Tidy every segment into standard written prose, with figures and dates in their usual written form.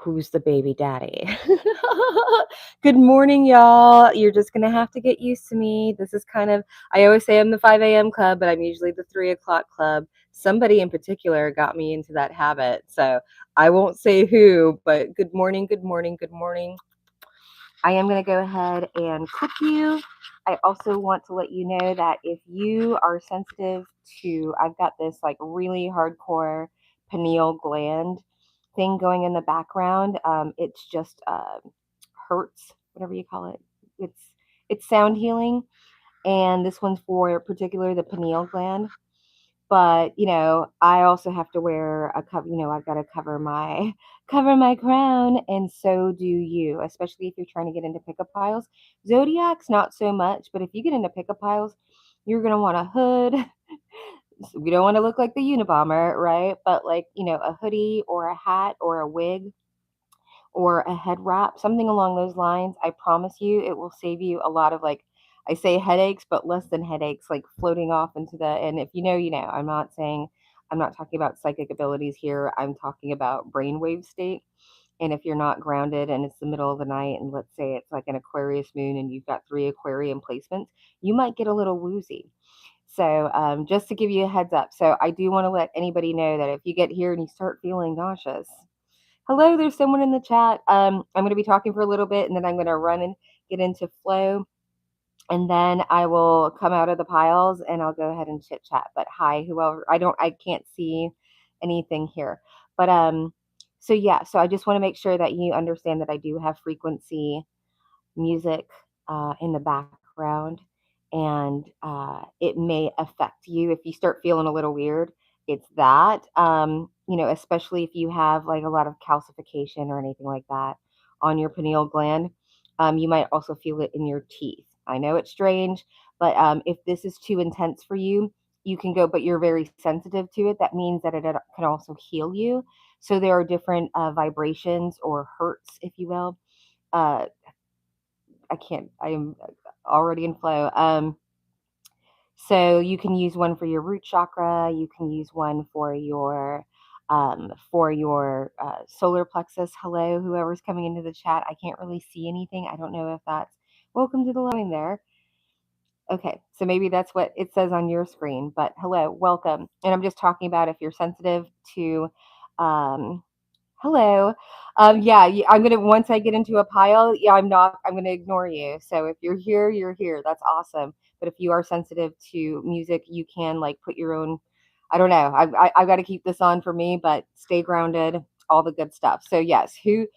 who's the baby daddy? Good morning, y'all. You're just going to have to get used to me. This is kind of, I always say I'm the 5 a.m. club, but I'm usually the 3 o'clock club. Somebody in particular got me into that habit. So I won't say who, but good morning, good morning, good morning. I am going to go ahead and click you. I also want to let you know that if you are sensitive to, I've got this like really hardcore pineal gland thing going in the background. It's just hertz, whatever you call it. It's sound healing, and this one's for particular the pineal gland. But I also have to wear a cover. I've got to cover my crown, and so do you. Especially if you're trying to get into pickup piles. Zodiacs, not so much. But if you get into pickup piles, you're gonna want a hood. We don't want to look like the Unabomber, right? But like a hoodie or a hat or a wig or a head wrap, something along those lines. I promise you, it will save you a lot of I say headaches, but less than headaches, like floating off into the, and if you know, I'm not talking about psychic abilities here. I'm talking about brainwave state. And if you're not grounded and it's the middle of the night, and let's say it's like an Aquarius moon and you've got 3 Aquarian placements, you might get a little woozy. So just to give you a heads up. So I do want to let anybody know that if you get here and you start feeling nauseous, hello, there's someone in the chat. I'm going to be talking for a little bit, and then I'm going to run and get into flow, and then I will come out of the piles and I'll go ahead and chit chat. But hi, whoever, I can't see anything here. But so yeah, so I just want to make sure that you understand that I do have frequency music in the background, and it may affect you if you start feeling a little weird. It's that, especially if you have like a lot of calcification or anything like that on your pineal gland. You might also feel it in your teeth. I know it's strange, but if this is too intense for you, you can go, but you're very sensitive to it. That means that it can also heal you. So there are different vibrations or hertz, if you will. Uh, I am already in flow. So you can use one for your root chakra. You can use one for your solar plexus. Hello, whoever's coming into the chat. I can't really see anything. I don't know if that's welcome to the line there. Okay, so maybe that's what it says on your screen, but hello, welcome. And I'm just talking about if you're sensitive to hello. Yeah, I'm gonna once I get into a pile, yeah, I'm gonna ignore you. So if you're here, you're here. That's awesome. But if you are sensitive to music, you can like put your own. I don't know. I've got to keep this on for me, but stay grounded. All the good stuff. So yes, who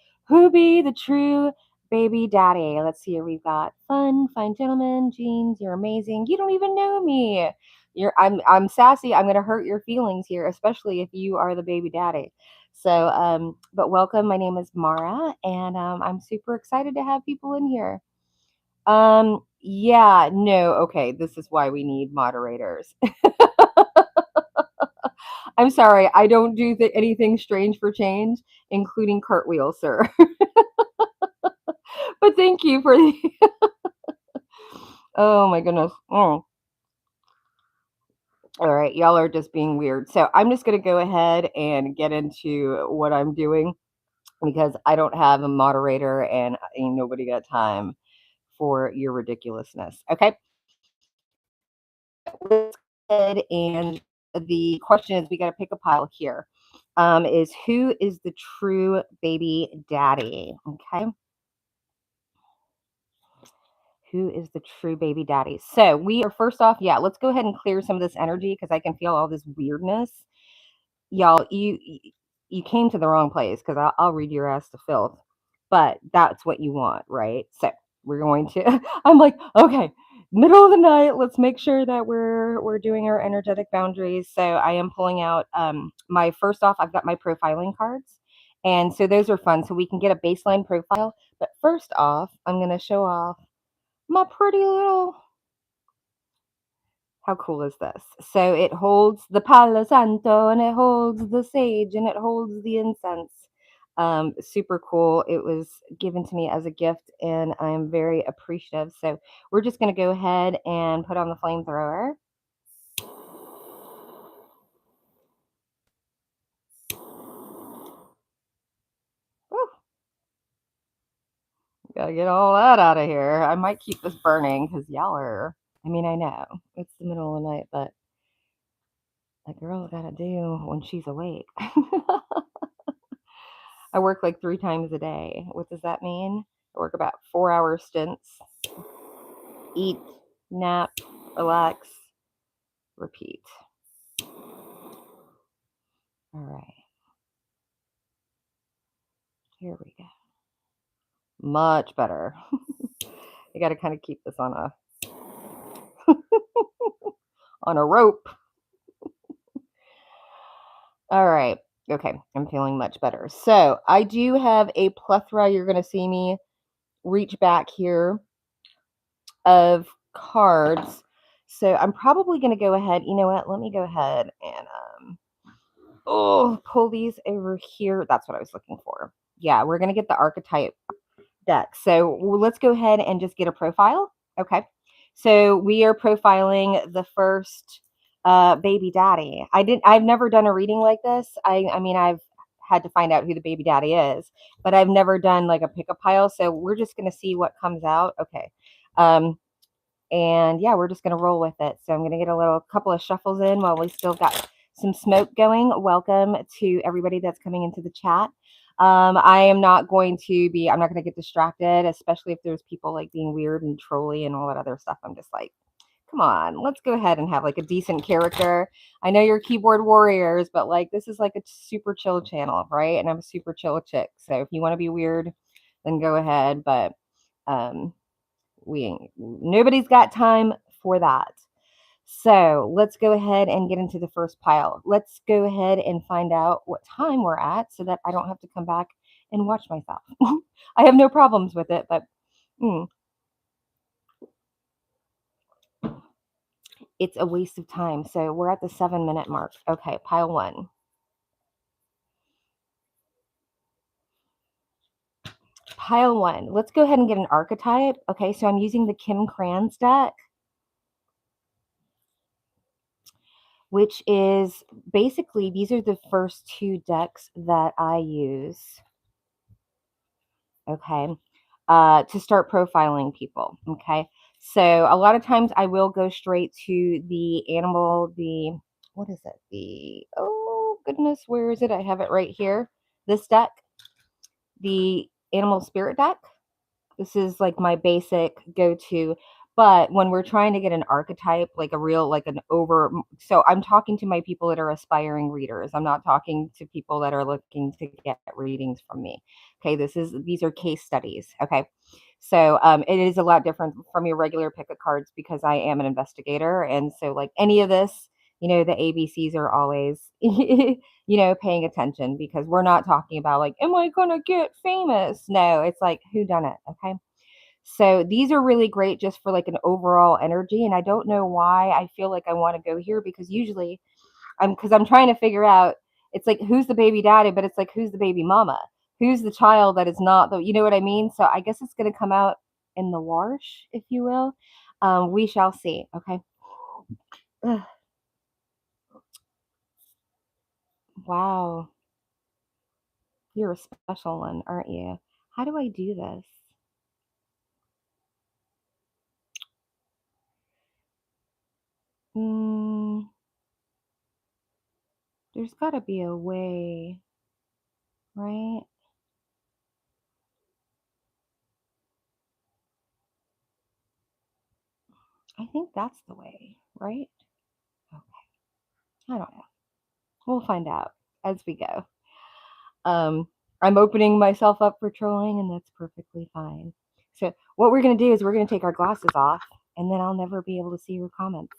be the true baby daddy? Let's see here. We've got fine gentlemen, Jeans. You're amazing. You don't even know me. I'm sassy. I'm gonna hurt your feelings here, especially if you are the baby daddy. So, but welcome. My name is Mara, and I'm super excited to have people in here. Yeah, no, okay. This is why we need moderators. I'm sorry, I don't do anything strange for change, including cartwheels, sir. But thank you for the. Oh my goodness. Oh. All right, y'all are just being weird. So I'm just going to go ahead and get into what I'm doing because I don't have a moderator and ain't nobody got time for your ridiculousness. Okay. Let's go ahead, and the question is we got to pick a pile here. Is who is the true baby daddy? Okay. Who is the true baby daddy? So we are first off, yeah, let's go ahead and clear some of this energy because I can feel all this weirdness. Y'all, you came to the wrong place because I'll read your ass to filth, but that's what you want, right? So we're going to. I'm like, okay, middle of the night. Let's make sure that we're doing our energetic boundaries. So I am pulling out my first off. I've got my profiling cards, and so those are fun. So we can get a baseline profile. But first off, I'm going to show off my pretty little. How cool is this? So it holds the Palo Santo, and it holds the sage, and it holds the incense. Super cool. It was given to me as a gift, and I'm very appreciative. So we're just going to go ahead and put on the flamethrower. Woo. Gotta get all that out of here. I might keep this burning because y'all are, I mean, I know it's the middle of the night, but a girl gotta do when she's awake. I work like 3 times a day. What does that mean? I work about 4-hour stints. Eat, nap, relax, repeat. All right. Here we go. Much better. I got to kind of keep this on a on a rope. All right. Okay, I'm feeling much better. So I do have a plethora. You're going to see me reach back here of cards. So I'm probably going to go ahead. You know what? Let me go ahead and pull these over here. That's what I was looking for. Yeah, we're going to get the archetype deck. So let's go ahead and just get a profile. Okay. So we are profiling the first baby daddy. I've never done a reading like this. I mean, I've had to find out who the baby daddy is, but I've never done like a pickup pile. So we're just going to see what comes out. Okay. And yeah, we're just going to roll with it. So I'm going to get a couple of shuffles in while we still got some smoke going. Welcome to everybody that's coming into the chat. I'm not going to get distracted, especially if there's people like being weird and trolly and all that other stuff. I'm just like, come on, let's go ahead and have like a decent character. I know you're keyboard warriors, but like this is like a super chill channel, right? And I'm a super chill chick. So if you want to be weird, then go ahead. But nobody's got time for that. So let's go ahead and get into the first pile. Let's go ahead and find out what time we're at so that I don't have to come back and watch myself. I have no problems with it, but it's a waste of time. So we're at the 7-minute mark. Okay, pile 1. Pile 1. Let's go ahead and get an archetype. Okay, so I'm using the Kim Kranz deck, which is basically, these are the first 2 decks that I use, okay, to start profiling people, okay? So a lot of times I will go straight to the animal, what is it? Oh goodness, where is it? I have it right here. This deck, the animal spirit deck. This is like my basic go-to. But when we're trying to get an archetype, like so I'm talking to my people that are aspiring readers. I'm not talking to people that are looking to get readings from me. Okay, these are case studies. Okay, so it is a lot different from your regular pick of cards because I am an investigator, and so like any of this, the ABCs are always paying attention, because we're not talking about like, am I gonna get famous? No, it's like, who done it? Okay. So these are really great just for like an overall energy. And I don't know why I feel like I want to go here, because usually I'm trying to figure out, it's like, who's the baby daddy, but it's like, who's the baby mama? Who's the child that is not you know what I mean? So I guess it's going to come out in the wash, if you will. We shall see. Okay. Ugh. Wow. You're a special one, aren't you? How do I do this? There's got to be a way, right? I think that's the way, right? Okay. I don't know. We'll find out as we go. I'm opening myself up for trolling, and that's perfectly fine. So what we're going to do is we're going to take our glasses off, and then I'll never be able to see your comments.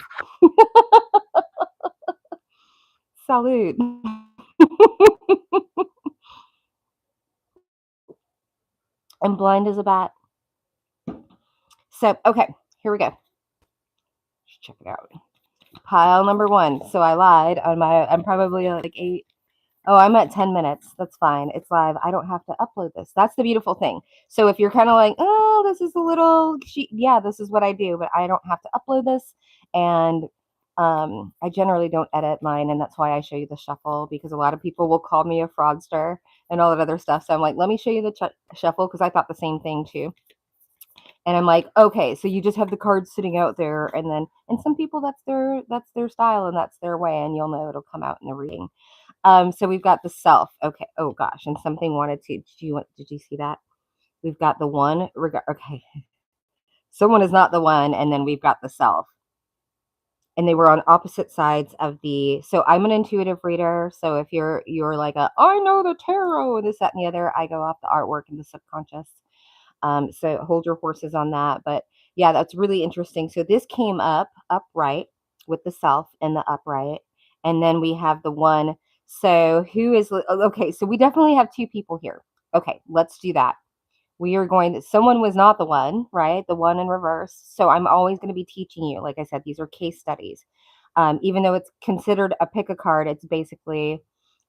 Salute. I'm blind as a bat. So, okay, here we go. Let's check it out. Pile number 1. So I lied on I'm probably like 8. Oh, I'm at 10 minutes. That's fine. It's live. I don't have to upload this. That's the beautiful thing. So if you're kind of like, oh, this is a little, yeah, this is what I do, but I don't have to upload this. And I generally don't edit mine, and that's why I show you the shuffle, because a lot of people will call me a fraudster and all that other stuff. So I'm like, let me show you the shuffle, because I thought the same thing too. And I'm like, okay, so you just have the cards sitting out there, and some people that's their style and that's their way, and you'll know it'll come out in the reading. So we've got the self. Okay. Oh gosh, and something wanted to. Did you see that? We've got the one. Okay, someone is not the one, and then we've got the self, and they were on opposite sides of the. So I'm an intuitive reader. So if you're like I know the tarot and this, that, and the other, I go off the artwork and the subconscious. So hold your horses on that. But yeah, that's really interesting. So this came up upright with the self and the upright. And then we have the one. So who is, okay, so we definitely have two people here. Okay, let's do that. We are going, someone was not the one, right? The one in reverse. So I'm always going to be teaching you. Like I said, these are case studies. Even though it's considered a pick a card, it's basically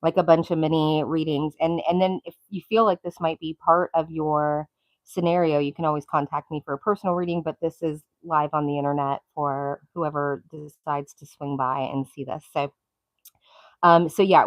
like a bunch of mini readings. And then if you feel like this might be part of your scenario, you can always contact me for a personal reading, but this is live on the internet for whoever decides to swing by and see this. So yeah,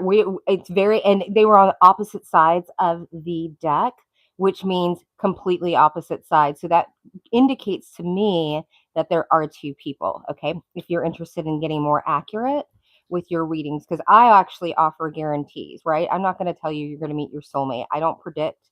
it's very, and they were on opposite sides of the deck, which means completely opposite sides. So that indicates to me that there are two people. Okay, if you're interested in getting more accurate with your readings, because I actually offer guarantees, right? I'm not going to tell you you're going to meet your soulmate. I don't predict.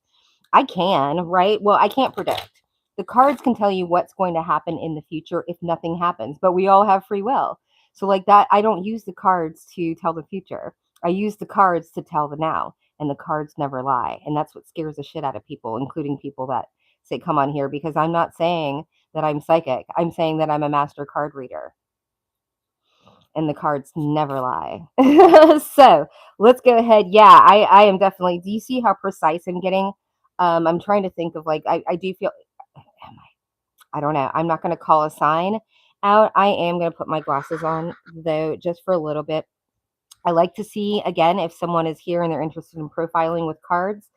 I can, right? Well, I can't predict. The cards can tell you what's going to happen in the future if nothing happens, but we all have free will. So, like that, I don't use the cards to tell the future. I use the cards to tell the now, and the cards never lie. And that's what scares the shit out of people, including people that say, come on here, because I'm not saying that I'm psychic. I'm saying that I'm a master card reader, and the cards never lie. So let's go ahead. Yeah, I am definitely. Do you see how precise I'm getting? I'm trying to think of like I do feel. I don't know. I'm not going to call a sign out. I am going to put my glasses on though, just for a little bit. I like to see, again, if someone is here and they're interested in profiling with cards.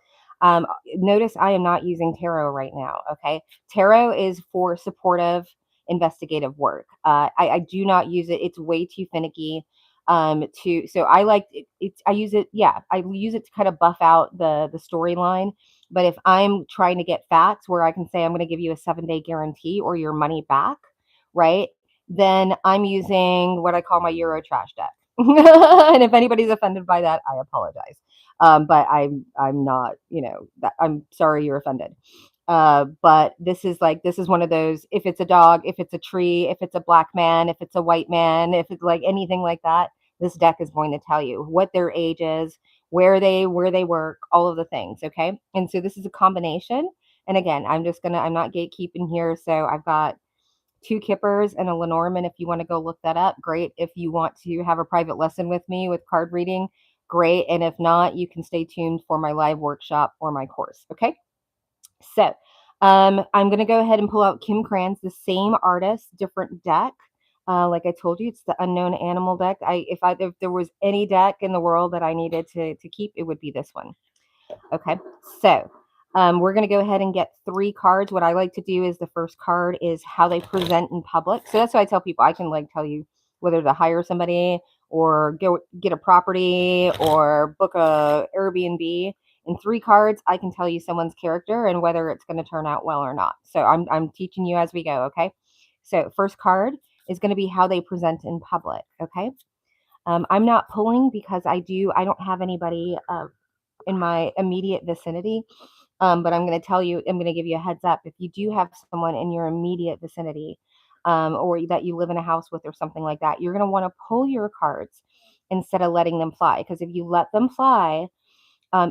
Notice I am not using tarot right now, okay? Tarot is for supportive, investigative work. I do not use it. It's way too finicky. So I like it, I use it, yeah, I use it to kind of buff out the storyline. But if I'm trying to get facts where I can say I'm going to give you a 7-day guarantee or your money back, right? Then I'm using what I call my Euro trash deck. And if anybody's offended by that, I apologize. But I'm not, I'm sorry you're offended. But this is one of those, if it's a dog, if it's a tree, if it's a black man, if it's a white man, if it's like anything like that, this deck is going to tell you what their age is, where they work, all of the things. Okay. And so this is a combination. And again, I'm not gatekeeping here. So I've got two kippers and a Lenormand. If you want to go look that up, great. If you want to have a private lesson with me with card reading, great. And if not, you can stay tuned for my live workshop or my course. Okay. So I'm going to go ahead and pull out Kim Kranz, the same artist, different deck. Like I told you, it's the unknown animal deck. If there was any deck in the world that I needed to keep, it would be this one. Okay, so we're going to go ahead and get 3 cards. What I like to do is the first card is how they present in public. So that's why I tell people I can like tell you whether to hire somebody or go get a property or book a Airbnb. In 3 cards, I can tell you someone's character and whether it's going to turn out well or not. So I'm teaching you as we go. Okay, so first card is going to be how they present in public. Okay, I'm not pulling because I don't have anybody in my immediate vicinity. But I'm going to tell you, I'm going to give you a heads up. If you do have someone in your immediate vicinity, or that you live in a house with or something like that, you're going to want to pull your cards instead of letting them fly. Because if you let them fly,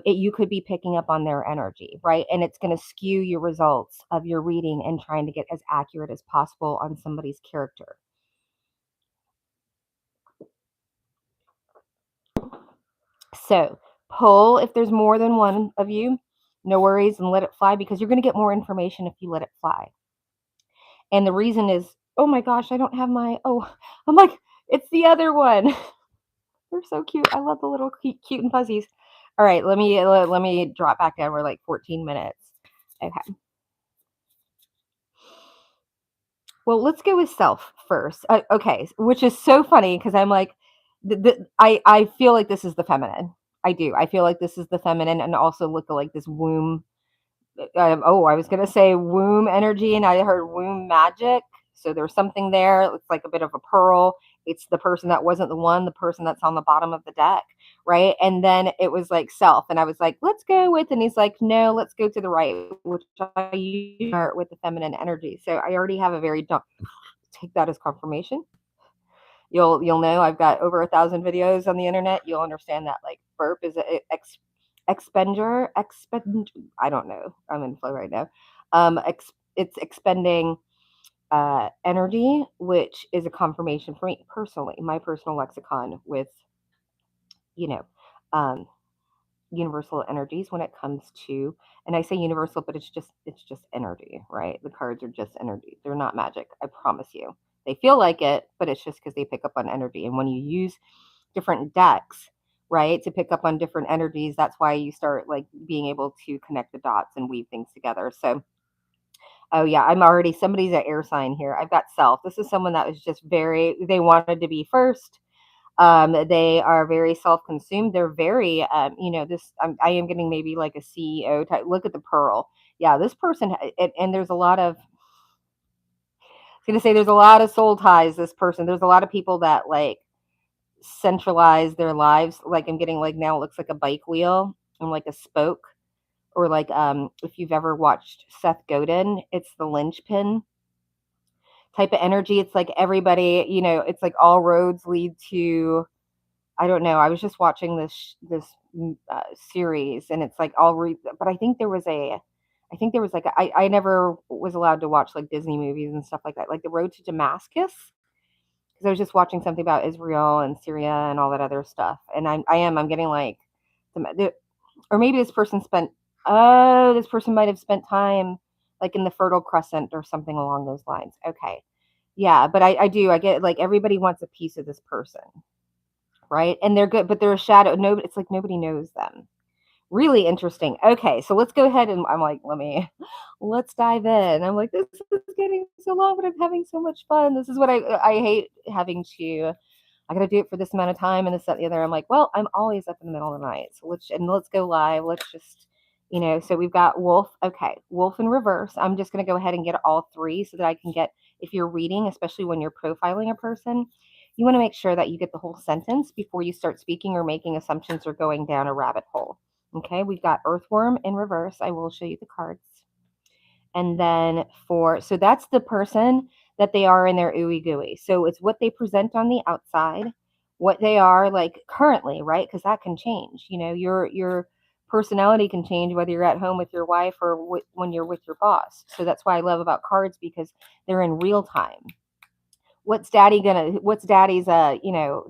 you could be picking up on their energy, right? And it's going to skew your results of your reading and trying to get as accurate as possible on somebody's character. So pull if there's more than one of you, no worries, and let it fly, because you're going to get more information if you let it fly. And the reason is, oh my gosh, I don't have I'm like, it's the other one. They're so cute. I love the little cute and fuzzies. All right, let me drop back down. We're like 14 minutes. Okay. Well, let's go with self first. Okay, which is so funny because I'm like, I feel like this is the feminine. I do. I feel like this is the feminine, and also look like this womb. Oh, I was gonna say womb energy, and I heard womb magic. So there's something there. It's like a bit of a pearl. It's the person that wasn't the one, the person that's on the bottom of the deck, right? And then it was like self, and I was like, let's go with, and he's like, no, let's go to the right, which I use with the feminine energy. So I already have a very take that as confirmation. You'll know I've got over 1,000 videos on the internet. You'll understand that like burp is a expend. I don't know. I'm in flow right now. It's expending energy, which is a confirmation for me personally. My personal lexicon with you know um, universal energies when it comes to, and I say universal, but it's just energy, right? The cards are just energy. They're not magic, I promise you. They feel like it, but it's just because they pick up on energy. And when you use different decks, right, to pick up on different energies, that's why you start like being able to connect the dots and weave things together. So oh yeah, I'm already somebody's an air sign here. I've got self. This is someone that was just very, they wanted to be first. They are very self-consumed. They're very, this. I am getting maybe like a CEO type. Look at the pearl. Yeah, this person, and there's a lot of. I was gonna say there's a lot of soul ties. This person. There's a lot of people that like centralize their lives. Like I'm getting like now it looks like a bike wheel and like a spoke, or like if you've ever watched Seth Godin, it's the linchpin type of energy. It's like everybody, it's like all roads lead to, I don't know. I was just watching this series, and it's like but I think there was like I never was allowed to watch like Disney movies and stuff like that, like The Road to Damascus, because I was just watching something about Israel and Syria and all that other stuff, and I'm getting like, or maybe this person might have spent time like in the Fertile Crescent or something along those lines. Okay, yeah, but I get like everybody wants a piece of this person, right? And they're good, but they're a shadow. No, it's like nobody knows them. Really interesting. Okay, so let's go ahead and I'm like, let's dive in. I'm like, this is getting so long, but I'm having so much fun. This is what I hate having to. I got to do it for this amount of time and this, that, and the other. I'm like, well, I'm always up in the middle of the night. So let's go live. Let's just, so we've got wolf. Okay. Wolf in reverse. I'm just going to go ahead and get all three so that I can get, if you're reading, especially when you're profiling a person, you want to make sure that you get the whole sentence before you start speaking or making assumptions or going down a rabbit hole. Okay. We've got earthworm in reverse. I will show you the cards. And then so that's the person that they are in their ooey gooey. So it's what they present on the outside, what they are like currently, right? Because that can change. Your personality can change whether you're at home with your wife or when you're with your boss. So that's why I love about cards, because they're in real time. What's daddy's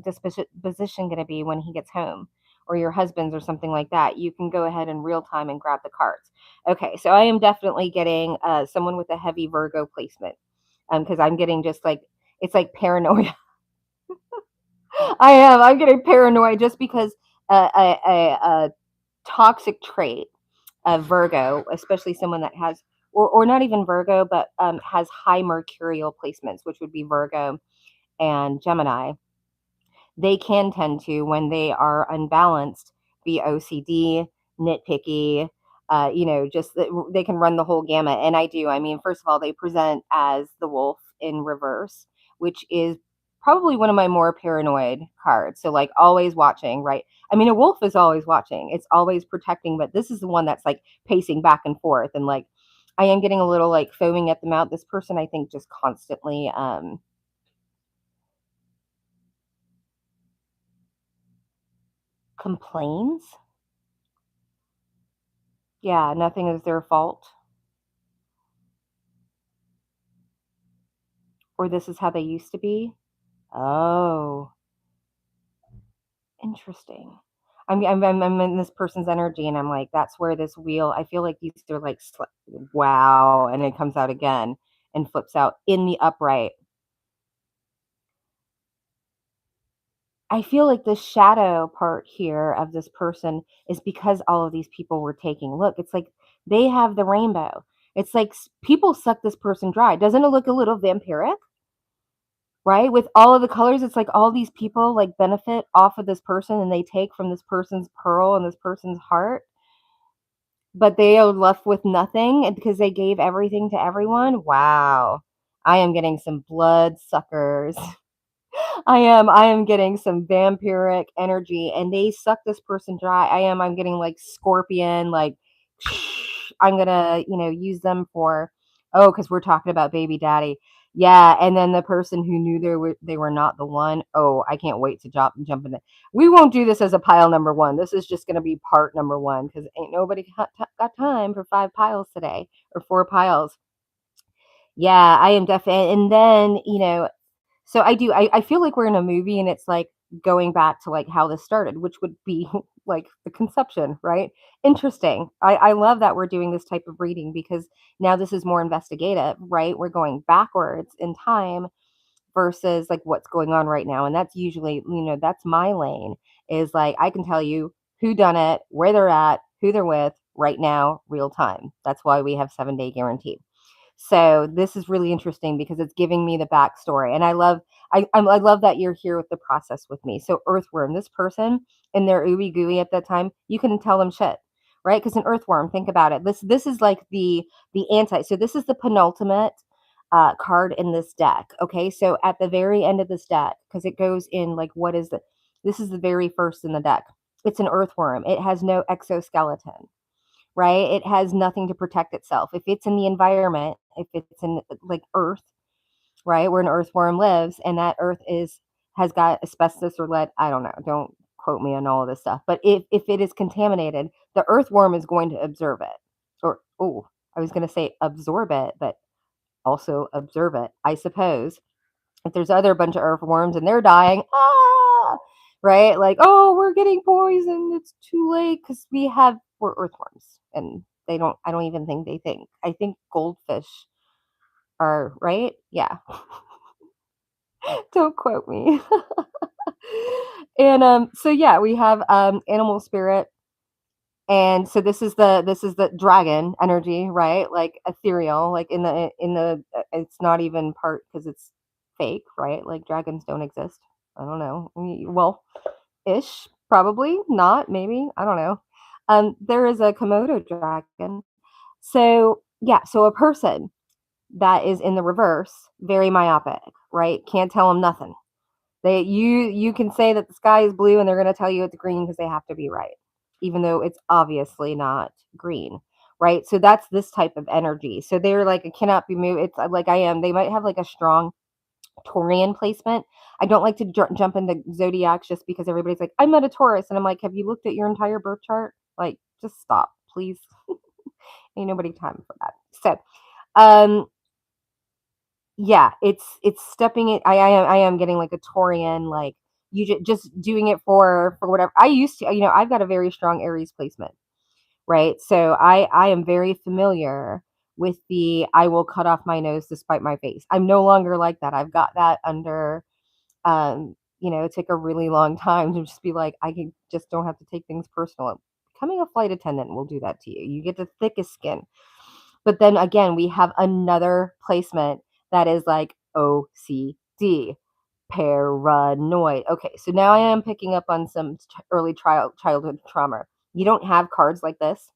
disposition gonna be when he gets home, or your husband's, or something like that. You can go ahead in real time and grab the cards. Okay, so I am definitely getting someone with a heavy Virgo placement, because I'm getting just like, it's like paranoia. I'm getting paranoid just because a toxic trait of Virgo, especially someone that has, or not even Virgo, but has high mercurial placements, which would be Virgo and Gemini. They can tend to, when they are unbalanced, be OCD, nitpicky, just they can run the whole gamut. And I do. I mean, first of all, they present as the wolf in reverse, which is probably one of my more paranoid cards. So, like, always watching, right? I mean, a wolf is always watching, it's always protecting, but this is the one that's like pacing back and forth. And like, I am getting a little like foaming at the mouth. This person, I think, just constantly complains. Yeah, nothing is their fault, or this is how they used to be. Oh, interesting. I'm in this person's energy, and I'm like, that's where this wheel. I feel like these are like, wow, and it comes out again and flips out in the upright. I feel like the shadow part here of this person is because all of these people were taking. Look, it's like they have the rainbow. It's like people suck this person dry. Doesn't it look a little vampiric? Right? With all of the colors, it's like all these people like benefit off of this person and they take from this person's pearl and this person's heart, but they are left with nothing and because they gave everything to everyone. Wow. I am getting some blood suckers. I am getting some vampiric energy and they suck this person dry. I'm getting like scorpion, like I'm gonna, use them for because we're talking about baby daddy. Yeah, and then the person who knew they were not the one. Oh, I can't wait to jump in it. We won't do this as a pile number one. This is just gonna be part number one because ain't nobody got time for 5 piles today or 4 piles. Yeah, I am definitely, and then so I feel like we're in a movie and it's like going back to like how this started, which would be like the conception, right? Interesting. I love that we're doing this type of reading because now this is more investigative, right? We're going backwards in time versus like what's going on right now. And that's usually, that's my lane is like I can tell you who done it, where they're at, who they're with right now, real time. That's why we have 7-day guarantee. So this is really interesting because it's giving me the backstory, and I love that you're here with the process with me. So earthworm, this person in their ooey gooey at that time, you couldn't tell them shit, right? Because an earthworm, think about it. This is like the anti. So this is the penultimate card in this deck. Okay, so at the very end of this deck, because it goes in like what is it? This is the very first in the deck. It's an earthworm. It has no exoskeleton, right? It has nothing to protect itself. If it's in the environment, if it's in like earth, right, where an earthworm lives, and that earth has got asbestos or lead, I don't know. Don't quote me on all of this stuff. But if it is contaminated, the earthworm is going to observe it. Or I was going to say absorb it, but also observe it, I suppose. If there's other bunch of earthworms and they're dying, right? Like, oh, we're getting poisoned. It's too late because we're earthworms, and they don't. I don't even think they think. I think goldfish are right. Yeah, don't quote me. And so yeah, we have animal spirit, and so this is the dragon energy, right? Like ethereal, like in the it's not even part because it's fake, right? Like dragons don't exist. I don't know. Well, ish, probably not, maybe. I don't know. There is a Komodo dragon. So yeah, so a person that is in the reverse, very myopic, right? Can't tell them nothing. You can say that the sky is blue and they're going to tell you it's green because they have to be right, even though it's obviously not green, right? So that's this type of energy. So they're like, it cannot be moved. It's like I am. They might have like a strong Taurian placement. I don't like to jump into zodiacs just because everybody's like, I'm not a Taurus. And I'm like, have you looked at your entire birth chart? Like, just stop, please. Ain't nobody time for that. So, um, yeah, it's stepping it. I am getting like a Taurian, like just doing it for whatever. I used to, I've got a very strong Aries placement, right? So I am very familiar with the I will cut off my nose to spite my face. I'm no longer like that. I've got that under it took a really long time to just be like, I can just don't have to take things personal. Becoming a flight attendant will do that to you. You get the thickest skin. But then again, we have another placement that is like OCD, paranoid. Okay, so now I am picking up on some early childhood trauma. You don't have cards like this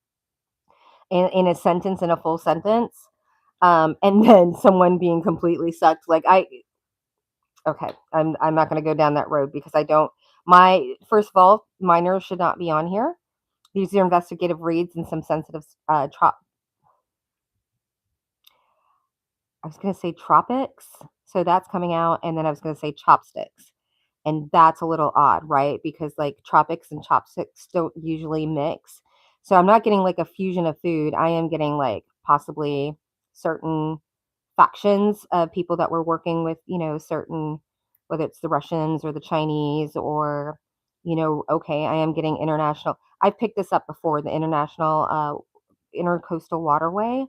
in a sentence, in a full sentence, and then someone being completely sucked. Like okay, I'm not going to go down that road because I don't. My first of all, minors should not be on here. These are investigative reads and some sensitive. I was going to say tropics, so that's coming out, and then I was going to say chopsticks, and that's a little odd, right? Because like tropics and chopsticks don't usually mix, so I'm not getting like a fusion of food. I am getting like possibly certain factions of people that were working with, certain, whether it's the Russians or the Chinese or, okay, I am getting international. I've picked this up before, the international intercoastal waterway,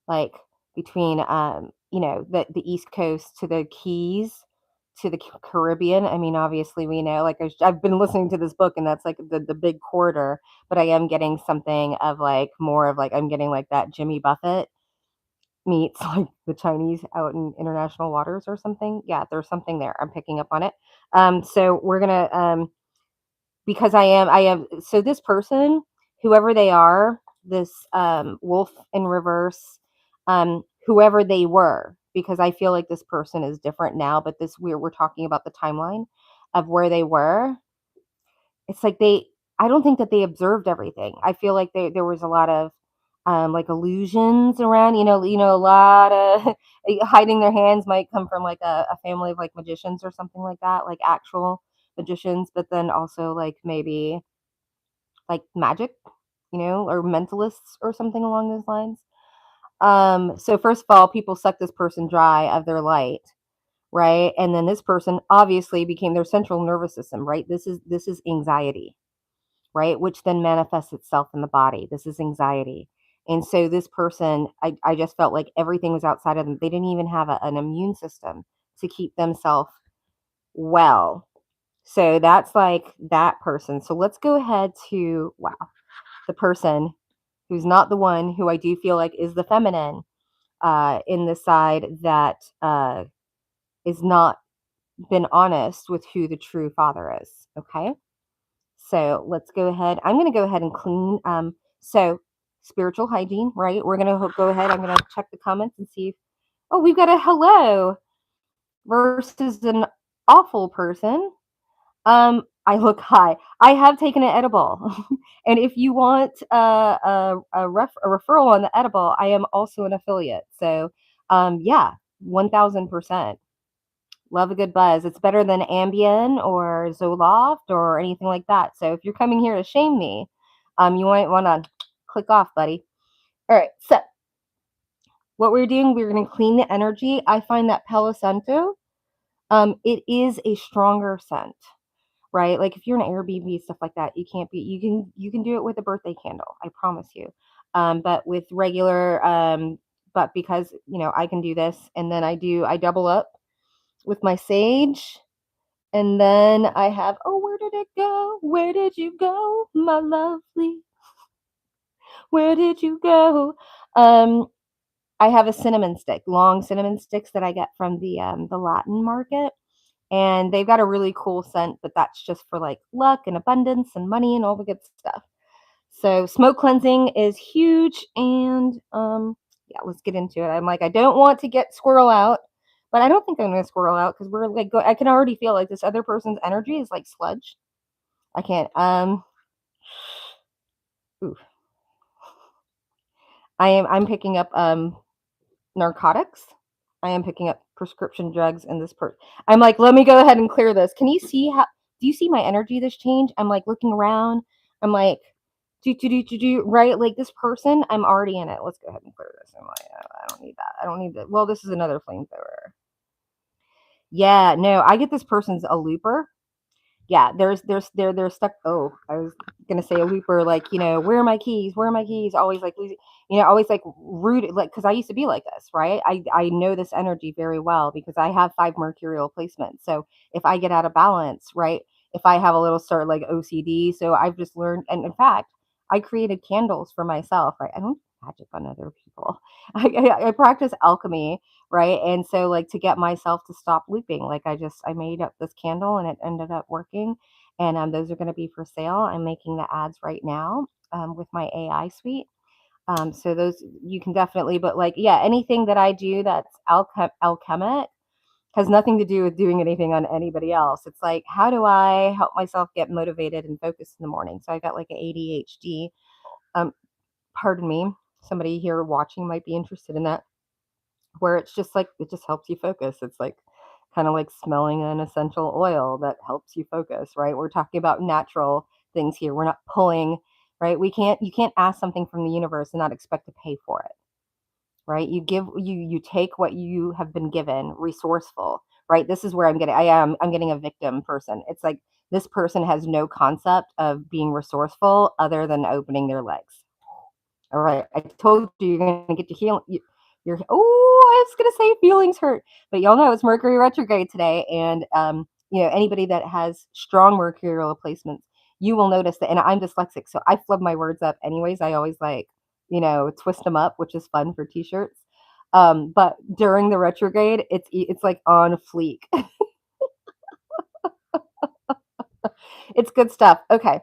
like between, the East Coast to the Keys. to the Caribbean. I mean, obviously, we know, like, I've been listening to this book, and that's like the big corridor, but I am getting something of like more of like, I'm getting like that Jimmy Buffett meets like the Chinese out in international waters or something. Yeah, there's something there. I'm picking up on it. So we're gonna because I am so this person, whoever they are, this wolf in reverse, whoever they were, because I feel like this person is different now, but this we're talking about the timeline of where they were. It's like I don't think that they observed everything. I feel like there was a lot of like illusions around, a lot of hiding their hands might come from like a family of like magicians or something like that, like actual magicians, but then also like maybe like magic, or mentalists or something along those lines. So first of all, people suck this person dry of their light, right? And then this person obviously became their central nervous system, right? This is anxiety, right? Which then manifests itself in the body. This is anxiety. And so this person, I just felt like everything was outside of them. They didn't even have an immune system to keep themselves well. So that's like that person. So let's go ahead to, wow, the person who's not the one who I do feel like is the feminine in the side that is not been honest with who the true father is. Okay. So let's go ahead. I'm going to go ahead and clean. So spiritual hygiene, right? We're going to go ahead. I'm going to check the comments and see if, oh, we've got a hello versus an awful person. I look high. I have taken an edible. And if you want a referral on the edible, I am also an affiliate. So, yeah, 1000%. Love a good buzz. It's better than Ambien or Zoloft or anything like that. So if you're coming here to shame me, you might want to click off, buddy. All right. So what we're doing, we're going to clean the energy. I find that Palo Santo, it is a stronger scent, right? Like if you're an Airbnb, stuff like that, you can do it with a birthday candle. I promise you. But with regular, but because, I can do this, and then I double up with my sage. And then I have, oh, where did it go? Where did you go, my lovely? Where did you go? I have a cinnamon stick, long cinnamon sticks that I get from the Latin market. And they've got a really cool scent, but that's just for like luck and abundance and money and all the good stuff. So smoke cleansing is huge. And yeah, let's get into it. I'm like, I don't want to get squirrel out, but I don't think I'm going to squirrel out because we're like, I can already feel like this other person's energy is like sludge. I can't. Ooh, I'm picking up narcotics. I am picking up prescription drugs in this I'm like, let me go ahead and clear this. Can you see do you see my energy this change? I'm like looking around. I'm like, right? Like this person, I'm already in it. Let's go ahead and clear this. I'm like, oh, I don't need that. I don't need that. Well, this is another flamethrower. Yeah, no, I get this person's a looper. Yeah, they're stuck. Oh, I was gonna say a looper, like, where are my keys? Where are my keys? Always like losing, always like rooted, like, because I used to be like this, right? I know this energy very well because I have 5 mercurial placements. So if I get out of balance, right? If I have a little sort of like OCD, so I've just learned, and in fact, I created candles for myself, right? I don't do magic on other people. I practice alchemy, right? And so like to get myself to stop looping, like I made up this candle and it ended up working. And those are going to be for sale. I'm making the ads right now with my AI suite. So those you can definitely, but like, yeah, anything that I do that's alchemic has nothing to do with doing anything on anybody else. It's like, how do I help myself get motivated and focused in the morning? So I got like an ADHD. Um, pardon me, somebody here watching might be interested in that, where it's just like it just helps you focus. It's like kind of like smelling an essential oil that helps you focus, right? We're talking about natural things here. We're not pulling, right? You can't ask something from the universe and not expect to pay for it, right? You take what you have been given, resourceful, right? This is where I'm getting a victim person. It's like this person has no concept of being resourceful other than opening their legs. All right, I told you you're going to get to heal. I was gonna say feelings hurt, but y'all know it's Mercury retrograde today, and anybody that has strong mercurial placements, you will notice that. And I'm dyslexic, so I flub my words up anyways. I always like twist them up, which is fun for t-shirts. But during the retrograde, it's like on fleek. It's good stuff. Okay.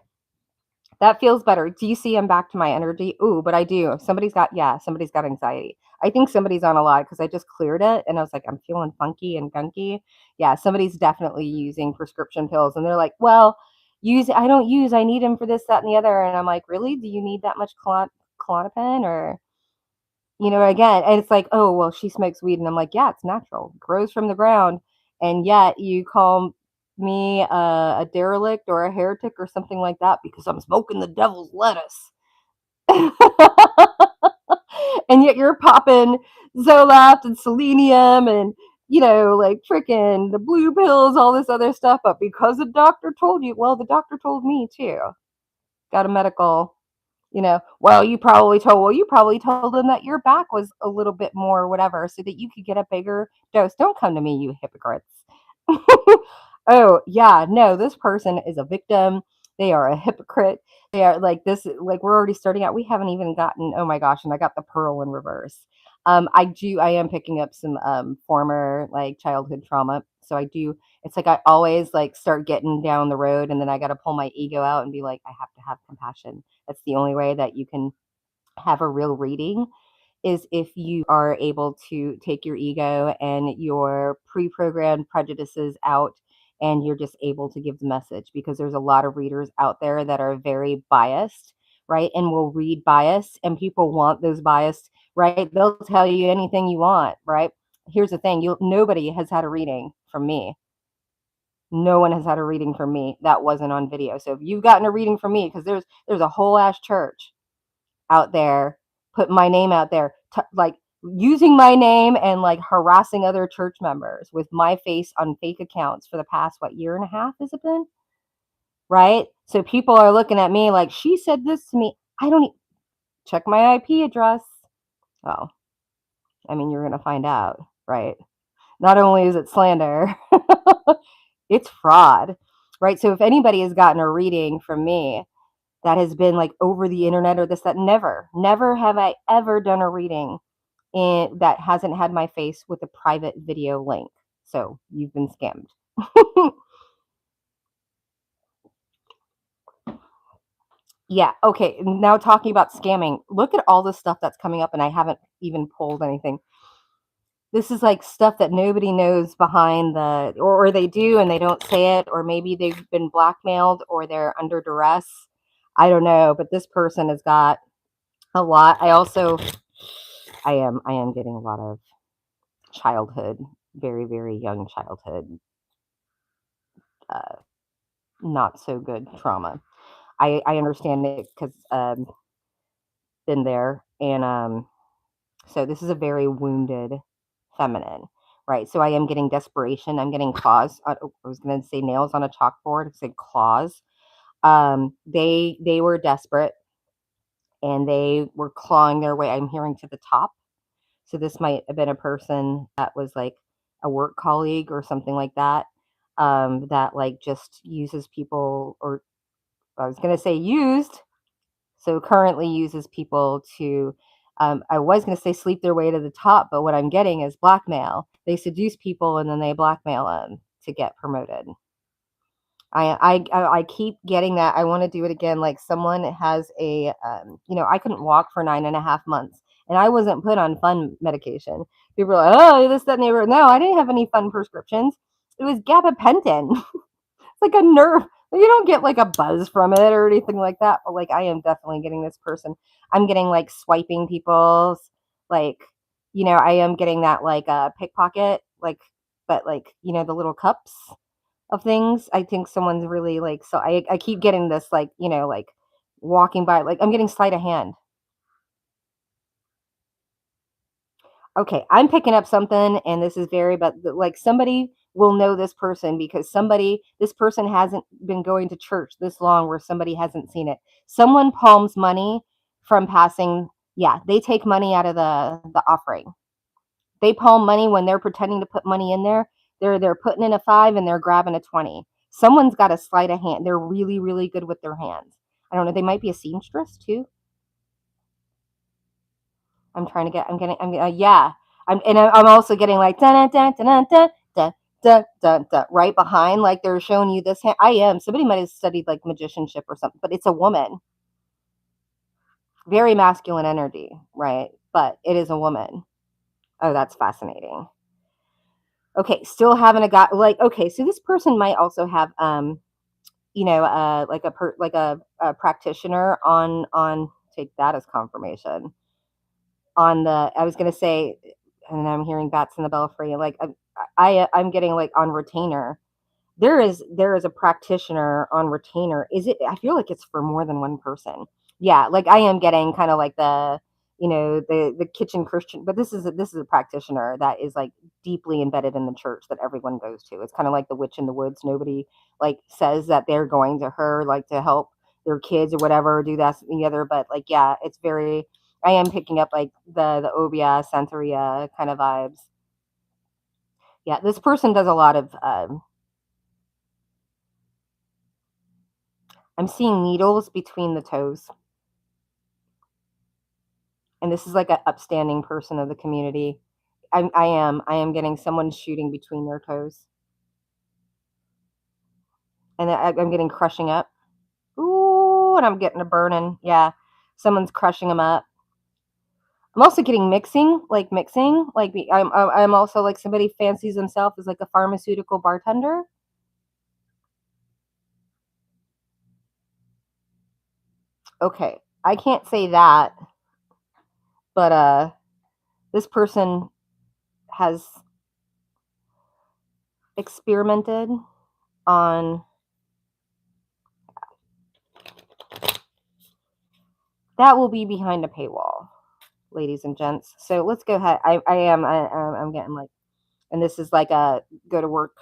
That feels better. Do you see I'm back to my energy? Ooh, but I do. Somebody's got anxiety. I think somebody's on a lot because I just cleared it and I was like, I'm feeling funky and gunky. Yeah, somebody's definitely using prescription pills. And they're like, well, I don't use, I need them for this, that, and the other. And I'm like, really? Do you need that much Klonopin? Or, again, and it's like, oh, well, she smokes weed. And I'm like, yeah, it's natural, it grows from the ground. And yet you call me a derelict or a heretic or something like that because I'm smoking the devil's lettuce. And yet you're popping Zoloft and selenium and, like freaking the blue pills, all this other stuff. But because the doctor told you, well, the doctor told me too. Got a medical, you probably told them that your back was a little bit more whatever so that you could get a bigger dose. Don't come to me, you hypocrites. Oh, yeah, no, this person is a victim. They are a hypocrite. They are like this, like we're already starting out. We haven't even gotten, oh my gosh, and I got the pearl in reverse. I am picking up some former like childhood trauma. So I do, it's like I always like start getting down the road and then I got to pull my ego out and be like, I have to have compassion. That's the only way that you can have a real reading is if you are able to take your ego and your pre-programmed prejudices out and you're just able to give the message because there's a lot of readers out there that are very biased, right? And will read bias and people want those biased, right? They'll tell you anything you want, right? Here's the thing, nobody has had a reading from me. No one has had a reading from me that wasn't on video. So if you've gotten a reading from me, because there's a whole ass church out there, putting my name out there, like using my name and like harassing other church members with my face on fake accounts for the past, what, year and a half has it been? Right? So people are looking at me like, she said this to me. I don't check my IP address. Oh, I mean, you're going to find out, right? Not only is it slander, it's fraud, right? So if anybody has gotten a reading from me, that has been like over the internet or this, that, never have I ever done a reading that hasn't had my face with a private video link. So you've been scammed. Yeah. Okay. Now talking about scamming, look at all the stuff that's coming up, and I haven't even pulled anything. This is like stuff that nobody knows behind or they do and they don't say it, or maybe they've been blackmailed or they're under duress. I don't know, but this person has got a lot. I am getting a lot of childhood, very, very young childhood, uh, not so good trauma. I understand it because been there, and so this is a very wounded feminine, right? So I am getting desperation. I'm getting claws. I was going to say nails on a chalkboard. I said claws. They were desperate and they were clawing their way. I'm hearing to the top. So this might have been a person that was like a work colleague or something like that. That like just uses people, or I was going to say used. So currently uses people to, I was going to say sleep their way to the top, but what I'm getting is blackmail. They seduce people and then they blackmail them to get promoted. I keep getting that. I want to do it again. Like someone has I couldn't walk for 9.5 months and I wasn't put on fun medication. People are like, oh, this, that, and the other. No, I didn't have any fun prescriptions. It was gabapentin. It's like a nerve. You don't get like a buzz from it or anything like that. But like, I am definitely getting this person. I'm getting like swiping people's, like, I am getting that like pickpocket, like, but like, the little cups of things. I think someone's really like, so I keep getting this like, like walking by, like I'm getting sleight of hand. Okay, I'm picking up something, and this is very, but like somebody will know this person because this person hasn't been going to church this long where somebody hasn't seen it. Someone palms money from passing. Yeah, they take money out of the offering. They palm money when they're pretending to put money in there. They're putting in a 5 and they're grabbing a 20. Someone's got a sleight of hand. They're really, really good with their hands. I don't know. They might be a seamstress too. Yeah. I'm also getting like dun dun dun dun dun dun dun dun dun right behind, like they're showing you this hand. I am. Somebody might have studied like magicianship or something, but it's a woman. Very masculine energy, right? But it is a woman. Oh, that's fascinating. Okay, still having a guy like okay, so this person might also have like a practitioner on take that as confirmation on the I was gonna say, and I'm hearing bats in the belfry. Like I'm getting like on retainer. There is a practitioner on retainer. Is it? I feel like it's for more than one person. Yeah, like I am getting kind of like the kitchen Christian, but this is a practitioner that is like deeply embedded in the church that everyone goes to. It's kind of like the witch in the woods. Nobody like says that they're going to her like to help their kids or whatever, do that and the other. But like yeah, it's very. I am picking up like the Obia Santeria kind of vibes. Yeah, this person does a lot of. I'm seeing needles between the toes. And this is like an upstanding person of the community. I am getting someone shooting between their toes. And I'm getting crushing up. Ooh, and I'm getting a burning. Yeah. Someone's crushing them up. I'm also getting mixing. Like I'm also like somebody fancies himself as like a pharmaceutical bartender. Okay. I can't say that, but this person has experimented on that will be behind a paywall, ladies and gents. So let's go ahead. I'm getting like, and this is like a go to work.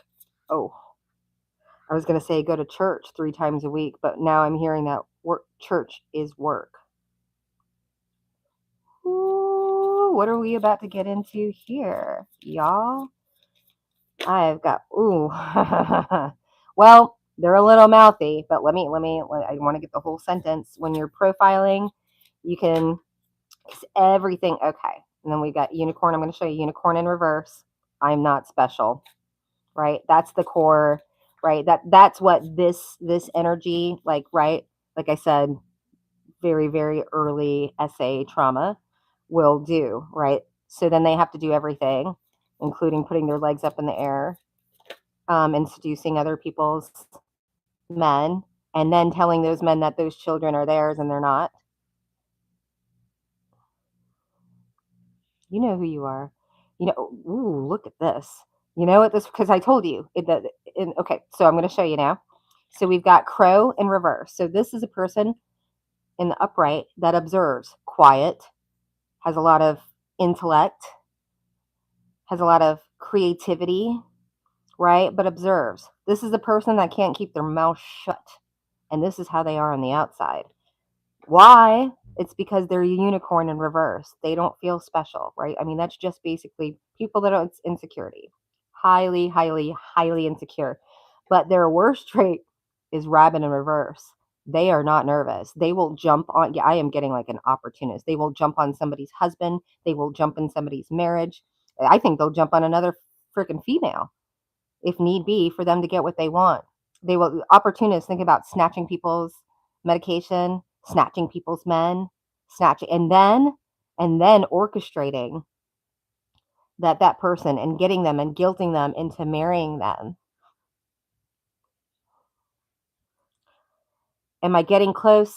Oh, I was gonna say go to church 3 times a week, but now I'm hearing that work church is work. Ooh, what are we about to get into here, y'all? I've got ooh. Well, they're a little mouthy, but I want to get the whole sentence. When you're profiling, you can everything okay. And then we got unicorn. I'm going to show you unicorn in reverse. I'm not special, right? That's the core, right? That's what this energy, like, right? Like I said, very, very early SA trauma will do, right? So then they have to do everything, including putting their legs up in the air, and seducing other people's men, and then telling those men that those children are theirs and they're not. You know who you are. Ooh, look at this. You know what this because I told you. Okay, so I'm going to show you now. So we've got crow in reverse. So this is a person in the upright that observes, quiet, has a lot of intellect, has a lot of creativity, right? But observes. This is a person that can't keep their mouth shut. And this is how they are on the outside. Why? It's because they're a unicorn in reverse. They don't feel special, right? I mean, that's just basically people that are insecurity. Highly, highly, highly insecure. But their worst trait is rabbit in reverse. They are not nervous. They will jump on. Yeah, I am getting like an opportunist. They will jump on somebody's husband. They will jump in somebody's marriage. I think they'll jump on another freaking female if need be for them to get what they want. They will opportunists think about snatching people's medication, snatching people's men, snatching and then orchestrating that person and getting them and guilting them into marrying them. Am I getting close?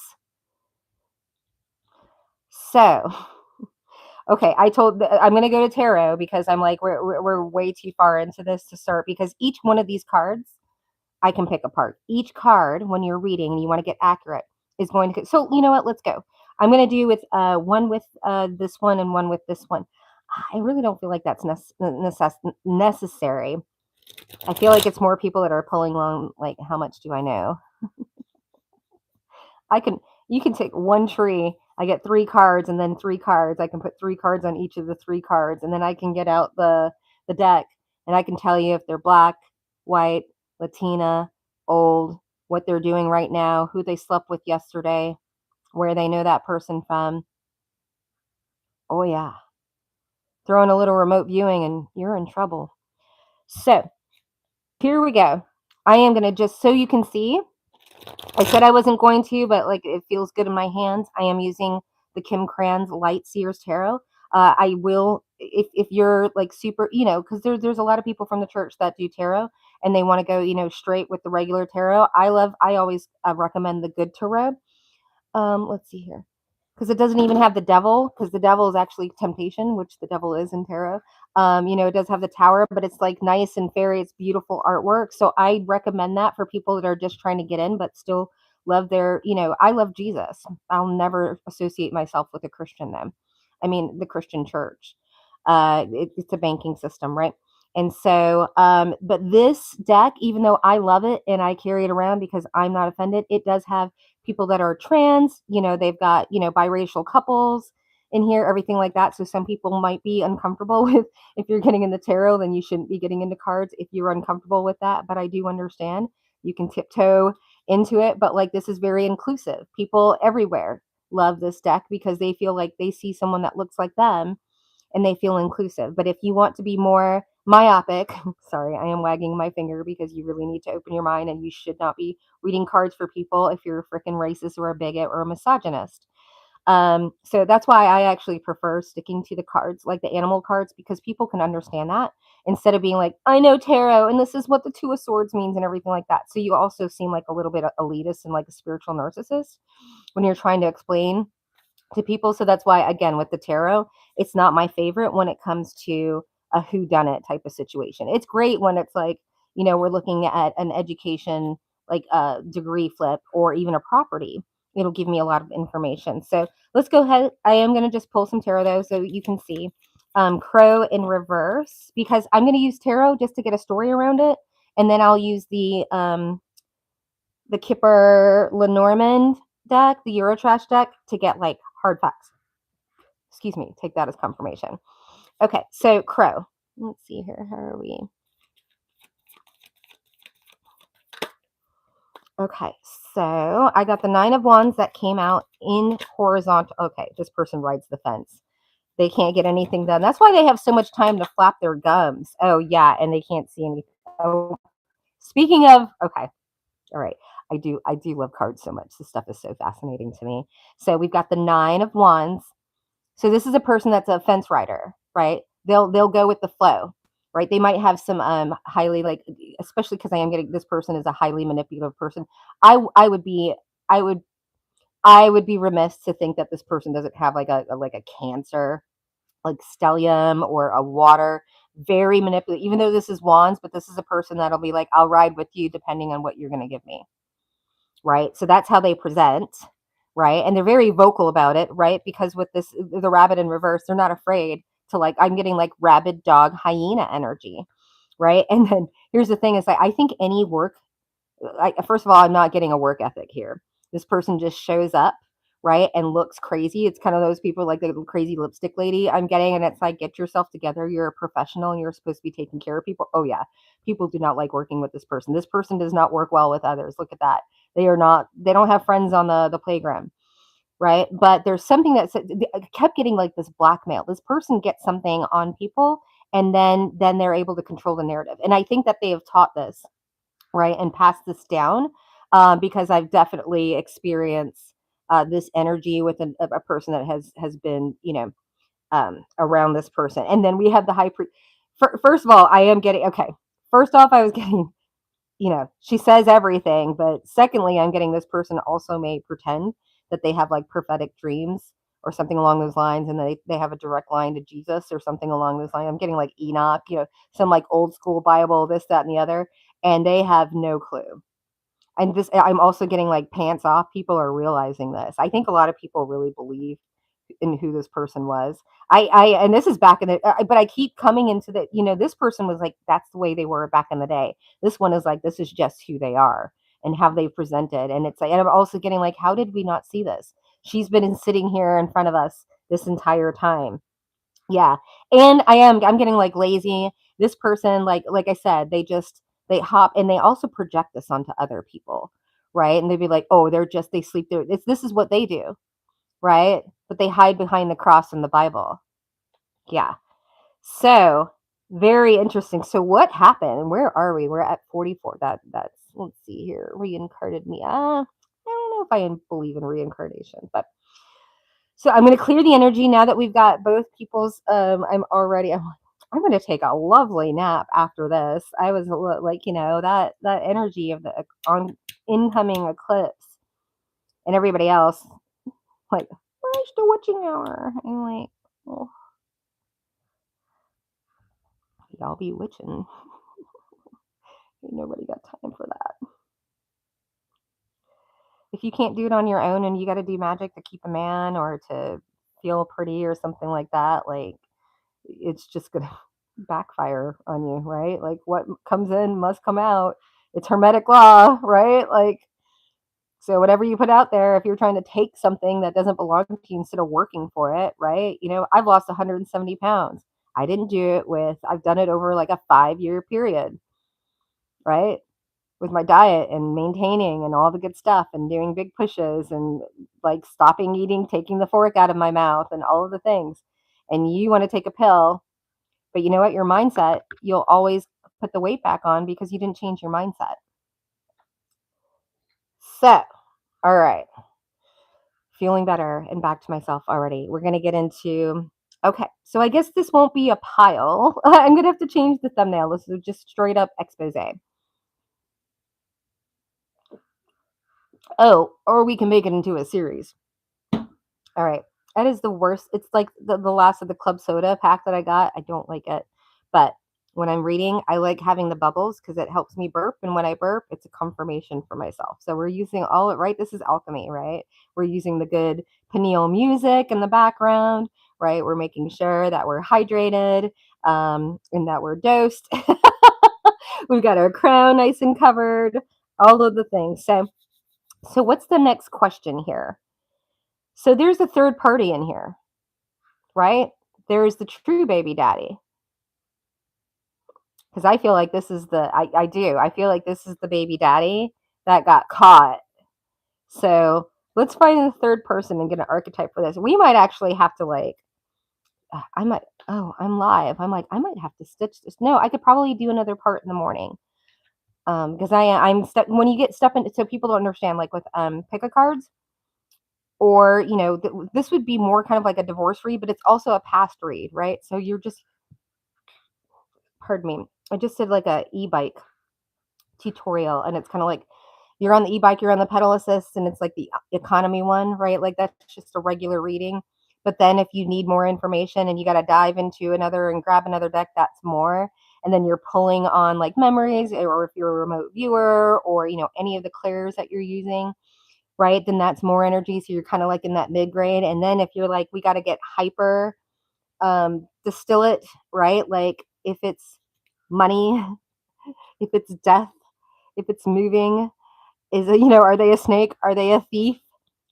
So, okay, I'm going to go to tarot because I'm like we're way too far into this to start because each one of these cards I can pick apart. Each card, when you're reading and you want to get accurate, is going to. So you know what? Let's go. I'm going to do with one with this one and one with this one. I really don't feel like that's necessary. I feel like it's more people that are pulling along. Like, how much do I know? I can. You can take one tree I get 3 cards and then 3 cards. I can put 3 cards on each of the 3 cards, and then I can get out the deck, and I can tell you if they're black, white, Latina, old, what they're doing right now, who they slept with yesterday, where they know that person from. Oh, yeah. Throw in a little remote viewing and you're in trouble. So, here we go. I am going to just, so you can see, I said I wasn't going to, but like it feels good in my hands. I am using the Kim Kranz Light Seers Tarot. I will, if you're like super, because there's a lot of people from the church that do tarot and they want to go, straight with the regular tarot. I always recommend the good tarot. Let's see here. Because it doesn't even have the devil, because the devil is actually temptation, which the devil is in tarot. It does have the tower, but it's like nice and fairy. It's beautiful artwork. So I recommend that for people that are just trying to get in, but still love I love Jesus. I'll never associate myself with a Christian then. I mean, the Christian church. It's a banking system, right? And so, but this deck, even though I love it and I carry it around because I'm not offended, it does have people that are trans, they've got, biracial couples in here, everything like that. So some people might be uncomfortable with, if you're getting in the tarot, then you shouldn't be getting into cards if you're uncomfortable with that. But I do understand you can tiptoe into it. But like, this is very inclusive. People everywhere love this deck because they feel like they see someone that looks like them and they feel inclusive. But if you want to be more myopic, sorry, I am wagging my finger because you really need to open your mind and you should not be reading cards for people if you're a freaking racist or a bigot or a misogynist. So that's why I actually prefer sticking to the cards, like the animal cards, because people can understand that instead of being like, I know tarot and this is what the Two of Swords means and everything like that. So you also seem like a little bit elitist and like a spiritual narcissist when you're trying to explain to people. So that's why, again, with the tarot, it's not my favorite when it comes to a whodunit type of situation. It's great when it's like, we're looking at an education, like a degree flip or even a property. It'll give me a lot of information. So let's go ahead. I am going to just pull some tarot though, so you can see Crow in reverse, because I'm going to use tarot just to get a story around it. And then I'll use the Kipper Lenormand deck, the Eurotrash deck, to get like hard facts. Excuse me, take that as confirmation. Okay, so Crow. Let's see here. How are we? Okay, so I got the Nine of Wands that came out in horizontal. Okay, this person rides the fence. They can't get anything done. That's why they have so much time to flap their gums. Oh, yeah, and they can't see anything. Oh, speaking of, okay, all right. I do love cards so much. This stuff is so fascinating to me. So we've got the Nine of Wands. So this is a person that's a fence rider, right? They'll go with the flow, right? They might have some highly, like, especially because I am getting, this person is a highly manipulative person. I would be I would I would be remiss to think that this person doesn't have like a cancer, like stellium or a water, very manipulative. Even though this is wands, but this is a person that'll be like, I'll ride with you depending on what you're going to give me, right? So that's how they present, right? And they're very vocal about it, right? Because with this, the rabbit in reverse, they're not afraid to, like, I'm getting like rabid dog hyena energy, right? And then here's the thing is like, I think any work, first of all, I'm not getting a work ethic here. This person just shows up, right? And looks crazy. It's kind of those people like the crazy lipstick lady I'm getting. And it's like, get yourself together. You're a professional and you're supposed to be taking care of people. Oh, yeah. People do not like working with this person. This person does not work well with others. Look at that. They don't have friends on the playground, right? But there's something that I kept getting like this blackmail. This person gets something on people and then they're able to control the narrative. And I think that they have taught this, right, and pass this down, because I've definitely experienced this energy with a person that has been, around this person. And then we have the high priest. First of all, I am getting, okay. First off, I was getting, she says everything, but secondly, I'm getting this person also may pretend that they have like prophetic dreams or something along those lines, and they have a direct line to Jesus or something along those lines. I'm getting like Enoch, some like old school Bible, this, that, and the other, and they have no clue. And this, I'm also getting like pants off. People are realizing this. I think a lot of people really believe in who this person was. And this is back in the, but I keep coming into the, this person was like, that's the way they were back in the day. This one is like, this is just who they are and how they presented. And it's like, and I'm also getting like, how did we not see this? She's been sitting here in front of us this entire time. Yeah. And I'm getting like lazy. This person, like I said, they hop and they also project this onto other people, right? And they'd be like, oh, they sleep through this is what they do, right? But they hide behind the cross in the Bible. Yeah. So very interesting. So what happened? Where are we? We're at 44. That's let's see here. Reincarnated me. I don't know if I believe in reincarnation, but so I'm going to clear the energy now that we've got both people's. I'm going to take a lovely nap after this. I was like, that energy of the on incoming eclipse and everybody else, like, where's the witching hour? I'm like, oh, y'all be witching. Ain't nobody got time for that. If you can't do it on your own and you got to do magic to keep a man or to feel pretty or something like that, like it's just gonna backfire on you, right? Like what comes in must come out. It's hermetic law, right? Like so whatever you put out there, if you're trying to take something that doesn't belong to you instead of working for it, right? I've lost 170 pounds. I didn't do it I've done it over like a 5-year period, right? With my diet and maintaining and all the good stuff and doing big pushes and like stopping eating, taking the fork out of my mouth and all of the things. And you want to take a pill, but you know what? Your mindset, you'll always put the weight back on because you didn't change your mindset. So, all right. Feeling better and back to myself already. We're going to get into, okay. So I guess this won't be a pile. I'm going to have to change the thumbnail. This is just straight up expose. Oh, or we can make it into a series. All right. That is the worst. It's like the last of the club soda pack that I got. I don't like it. But when I'm reading, I like having the bubbles because it helps me burp. And when I burp, it's a confirmation for myself. So we're using right? This is alchemy, right? We're using the good pineal music in the background, right? We're making sure that we're hydrated and that we're dosed. We've got our crown nice and covered, all of the things. So what's the next question here? So there's a third party in here, right? There's the true baby daddy. Because I feel like this is I do. I feel like this is the baby daddy that got caught. So let's find a third person and get an archetype for this. We might actually have to I'm live. I'm like, I might have to stitch this. No, I could probably do another part in the morning. Because when you get stuff in, so people don't understand, like with pick a cards, or this would be more kind of like a divorce read, but it's also a past read, right? So you're just, pardon me, I just did like a e-bike tutorial, and it's kind of like you're on the e-bike, you're on the pedal assist, and it's like the economy one, right? Like that's just a regular reading. But then if you need more information and you got to dive into another and grab another deck, that's more. And then you're pulling on like memories, or if you're a remote viewer, or any of the clairs that you're using, right? Then that's more energy. So you're kind of like in that mid grade. And then if you're like, we got to get hyper distill it, right? Like if it's money, if it's death, if it's moving, are they a snake? Are they a thief?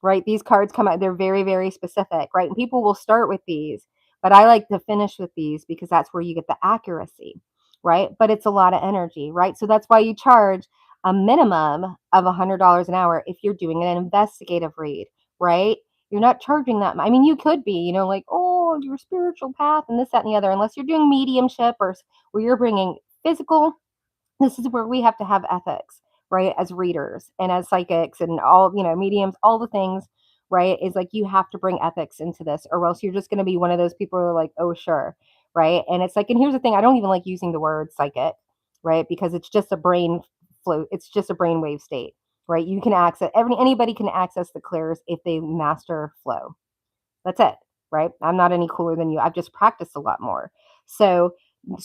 Right? These cards come out, they're very, very specific, right? And people will start with these, but I like to finish with these because that's where you get the accuracy, right? But it's a lot of energy, right? So that's why you charge a minimum of $100 an hour if you're doing an investigative read, right? You're not charging that much. I mean, you could be, like, oh, your spiritual path and this, that, and the other, unless you're doing mediumship or where you're bringing physical. This is where we have to have ethics, right? As readers and as psychics and all, mediums, all the things, right? Is like you have to bring ethics into this, or else you're just going to be one of those people who are like, oh, sure, right? And it's like, and here's the thing, I don't even like using the word psychic, right? Because it's just a brain flow, it's just a brainwave state, right? You can access anybody can access the clairs if they master flow. That's it, right? I'm not any cooler than you. I've just practiced a lot more. So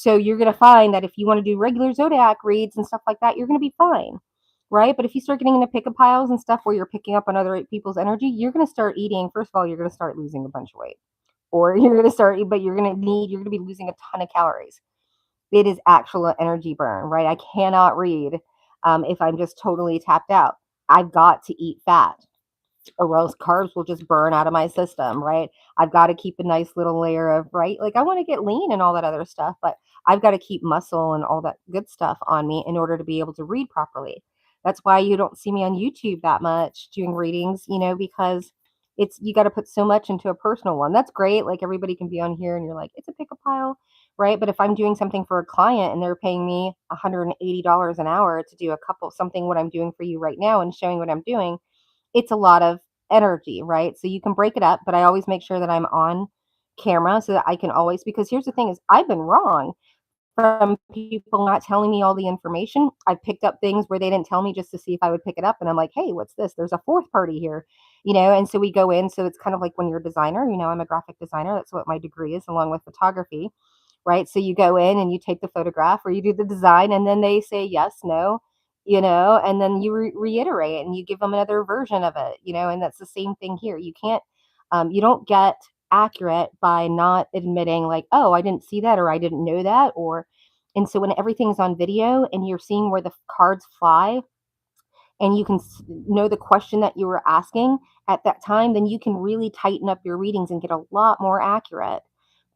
you're going to find that if you want to do regular zodiac reads and stuff like that, you're going to be fine, right? But if you start getting into pick-up piles and stuff where you're picking up on other people's energy, you're going to start eating. First of all, you're going to start losing a bunch of weight, or you're going to start, but you're going to be losing a ton of calories. It is actual energy burn, right? I cannot read if I'm just totally tapped out. I've got to eat fat. or else carbs will just burn out of my system, right? I've got to keep a nice little layer of, right? Like I want to get lean and all that other stuff, but I've got to keep muscle and all that good stuff on me in order to be able to read properly. That's why you don't see me on YouTube that much doing readings, because you got to put so much into a personal one. That's great. Like everybody can be on here and you're like, it's a pick a pile, right? But if I'm doing something for a client and they're paying me $180 an hour to do something what I'm doing for you right now and showing what I'm doing, it's a lot of energy, right? So you can break it up, but I always make sure that I'm on camera so that I can always, because here's the thing is I've been wrong from people not telling me all the information. I picked up things where they didn't tell me just to see if I would pick it up. And I'm like, hey, what's this? There's a fourth party here, and so we go in. So it's kind of like when you're a designer, I'm a graphic designer. That's what my degree is, along with photography, right? So you go in and you take the photograph or you do the design, and then they say yes, no, and then you reiterate and you give them another version of it, and that's the same thing here. You don't get accurate by not admitting like, oh, I didn't see that or I didn't know that. And so when everything's on video and you're seeing where the cards fly, and you can know the question that you were asking at that time, then you can really tighten up your readings and get a lot more accurate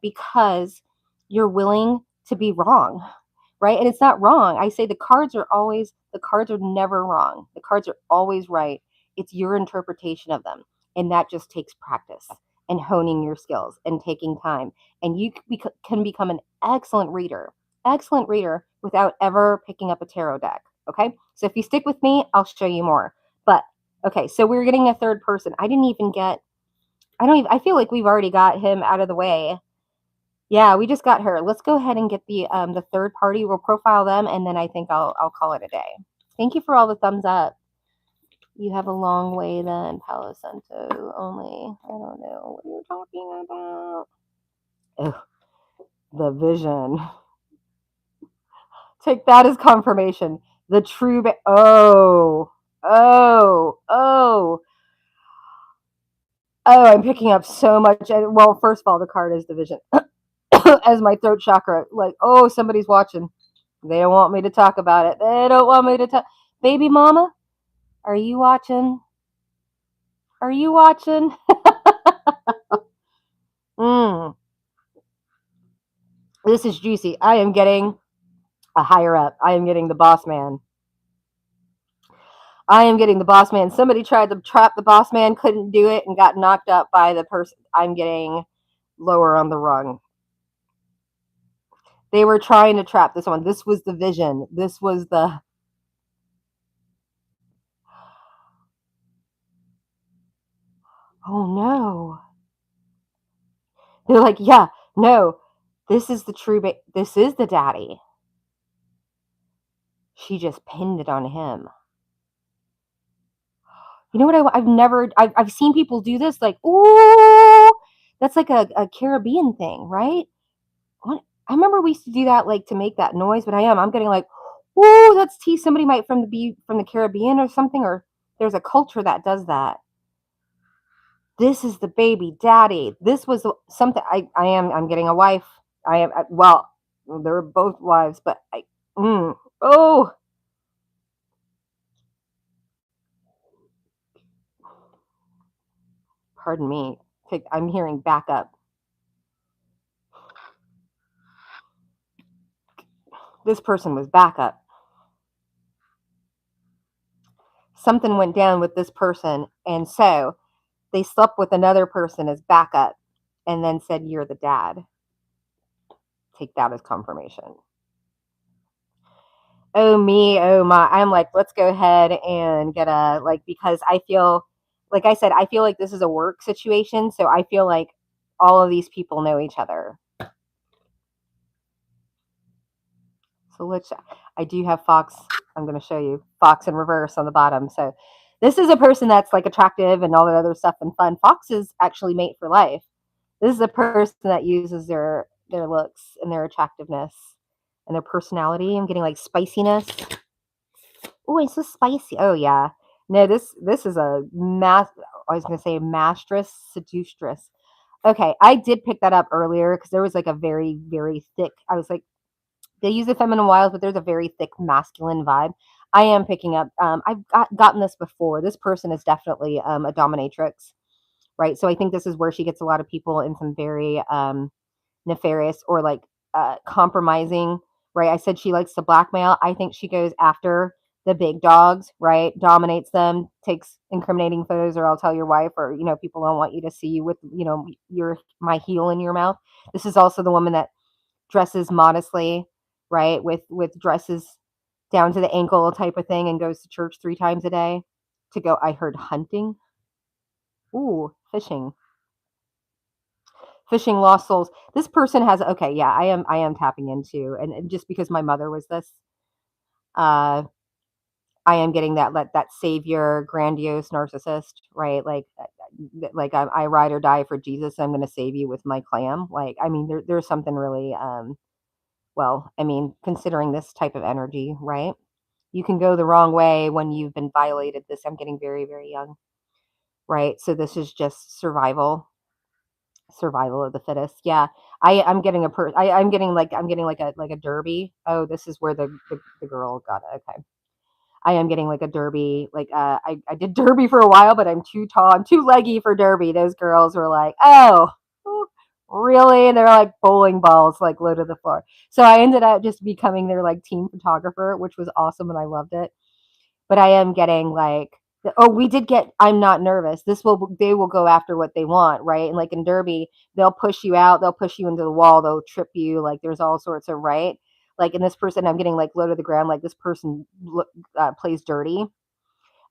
because you're willing to be wrong, right? And it's not wrong. I say the cards are never wrong. The cards are always right. It's your interpretation of them. And that just takes practice and honing your skills and taking time. And you can become an excellent reader without ever picking up a tarot deck. Okay. So if you stick with me, I'll show you more. But okay. So we're getting a third person. I feel like we've already got him out of the way. Yeah, we just got her. Let's go ahead and get the third party. We'll profile them, and then I think I'll call it a day. Thank you for all the thumbs up. You have a long way then, Palo Santo. Only I don't know what you're talking about. Oh, the vision. Take that as confirmation. The true. Oh, oh, oh. Oh, I'm picking up so much. Well, first of all, the card is the vision as my throat chakra. Like, oh, somebody's watching. They don't want me to talk about it. They don't want me to talk. Baby mama, are you watching? Are you watching? mm. This is juicy. I am getting a higher up. I am getting the boss man. I am getting the boss man. Somebody tried to trap the boss man, couldn't do it, and got knocked up by the person. I'm getting lower on the rung. They were trying to trap this one. This was the vision. This was the. Oh no. They're like, yeah, no, this is the true. This is the daddy. She just pinned it on him. You know what? I've seen people do this. Like, ooh, that's like a Caribbean thing, right? What? I remember we used to do that like to make that noise, but I'm getting like, ooh, that's tea. Somebody might be from the Caribbean or something, or there's a culture that does that. This is the baby daddy. This was something I'm getting a wife. Well, they're both wives, but oh, pardon me. I'm hearing backup. This person was backup. Something went down with this person, and so they slept with another person as backup and then said, you're the dad. Take that as confirmation. Oh, me. Oh, my. I'm like, let's go ahead and get because I feel, like I said, I feel like this is a work situation. So I feel like all of these people know each other. So I do have Fox. I'm going to show you Fox in reverse on the bottom. So this is a person that's like attractive and all that other stuff and fun. Fox is actually mate for life. This is a person that uses their looks and their attractiveness and their personality. I'm getting like spiciness. Oh, it's so spicy. Oh yeah. No, this is a I was gonna say mastress seductress. Okay, I did pick that up earlier because there was like a very, very thick. I was like, they use the feminine wiles, but there's a very thick masculine vibe. I am picking up. Gotten this before. This person is definitely a dominatrix, right? So I think this is where she gets a lot of people in some very nefarious or like compromising, right? I said she likes to blackmail. I think she goes after the big dogs, right? Dominates them, takes incriminating photos, or I'll tell your wife, or people don't want you to see you with your my heel in your mouth. This is also the woman that dresses modestly, right? With dresses down to the ankle type of thing and goes to church 3 times a day to go, I heard hunting. Ooh, fishing. Fishing lost souls. This person has okay, yeah, I am tapping into and just because my mother was this, uh I am getting that savior, grandiose narcissist, right? Like I ride or die for Jesus. I'm going to save you with my clam. Like I mean, there's something really well, I mean, considering this type of energy, right? You can go the wrong way when you've been violated. This I'm getting very very young, right? So this is just survival of the fittest. Yeah, I'm getting I'm getting like a derby. Oh, this is where the girl got it. Okay. I am getting like a derby. Like I did derby for a while, but I'm too tall. I'm too leggy for derby. Those girls were like, oh, really? And they're like bowling balls, like low to the floor. So I ended up just becoming their like team photographer, which was awesome, and I loved it. But I am getting like, oh, we did get. I'm not nervous. They will go after what they want, right? And like in derby, they'll push you out. They'll push you into the wall. They'll trip you. Like there's all sorts of right. Like in this person, I'm getting like low to the ground. Like this person plays dirty,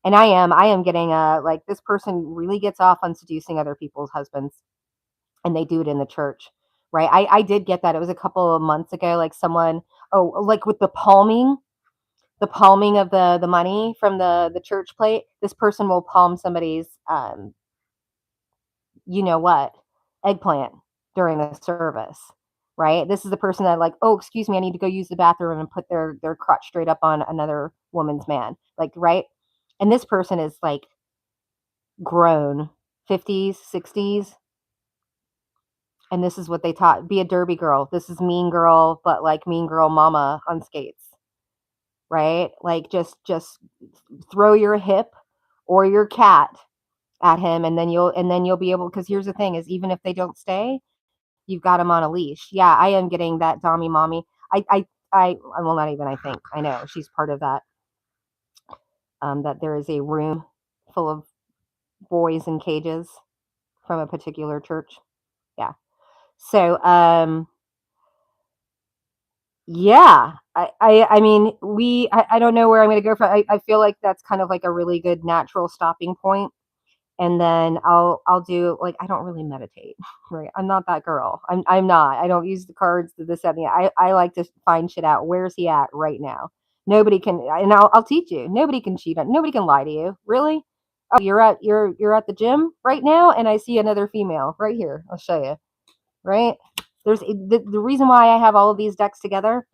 and I am getting like this person really gets off on seducing other people's husbands, and they do it in the church, right? I did get that. It was a couple of months ago. Like someone, oh, like with the palming of the money from the church plate. This person will palm somebody's you know what eggplant during the service, right? This is the person that like, oh, excuse me, I need to go use the bathroom, and put their crotch straight up on another woman's man, like, right? And this person is like grown, 50s, 60s, and this is what they taught: be a derby girl. This is mean girl, but like mean girl mama on skates, right? Like just throw your hip or your cat at him, and then you'll be able, because here's the thing is, even if they don't stay, you've got them on a leash. Yeah, I am getting that dommy mommy. I well, not even I think I know she's part of that. That there is a room full of boys in cages from a particular church. Yeah. So yeah, I mean, I don't know where I'm going to go from. I feel like that's kind of like a really good natural stopping point. And then I'll do, like, I don't really meditate, right? I'm not that girl. I'm not. I don't use the cards, the this, that, and the I like to find shit out. Where's he at right now? Nobody can, and I'll teach you. Nobody can cheat on. Nobody can lie to you. Really? Oh, you're at the gym right now, and I see another female right here. I'll show you. Right? There's the reason why I have all of these decks together.